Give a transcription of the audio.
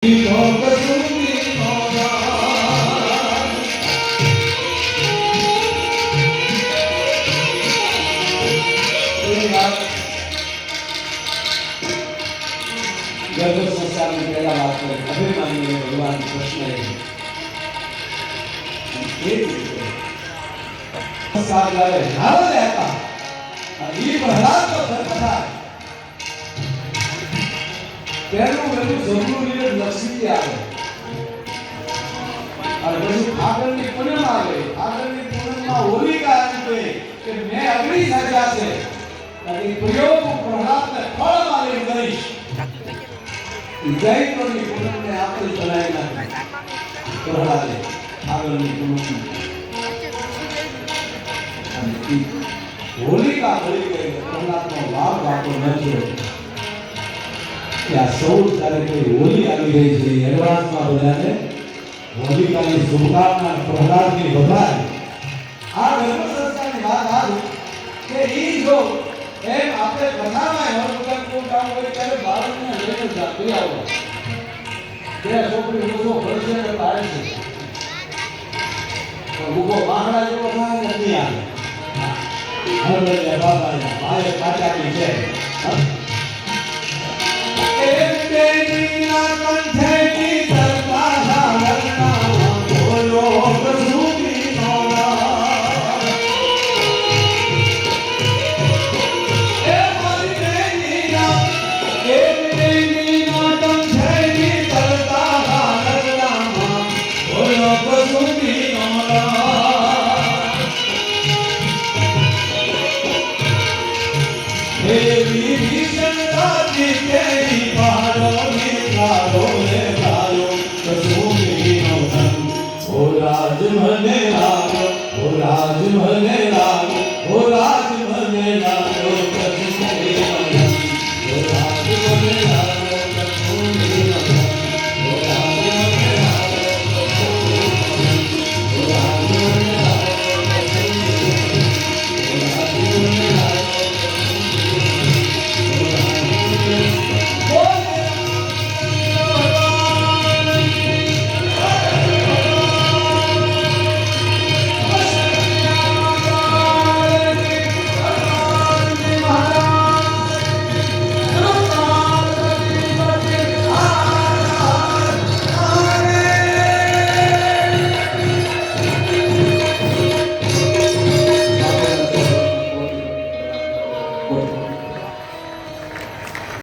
ભગવાન કૃષ્ણએ લક્ષ્મી આવે અને પછી આગળની પૂનમ આવે. આગળની પૂનમમાં હોલિકા એમ કહે કે મેં અગ્નિ સર્જ્યા છે અને પ્રયોગ પ્રહલાદને ફળમાં લઈ કરીશ. જૈનોની પૂનમને આપણે ચલાવી નાખી પ્રહલાદે આગળની પૂનમ અને હોલિકા બળી ગઈ. પ્રહલાદનો લાભ આપો નથી. આ 16 તારીખે હોલી આવી રહી છે. એડવાન્સમાં બધાને હોલિકાની શુભકામના. પ્રહલાદની વધારે આ ધર્મ સંસ્કારની વાત આવી કે ઈ જો એમ આપણે કથામાં હરકત કો કામ હોય ત્યારે બાળકને લઈને જાતી આવો. જે છોકરી ઉભો ભરશે ને પાડે છે પણ ઉભો માહડા જેવો થાય નથી આવે. હવે બાબાના ભાઈ કાચાની છે. राज मने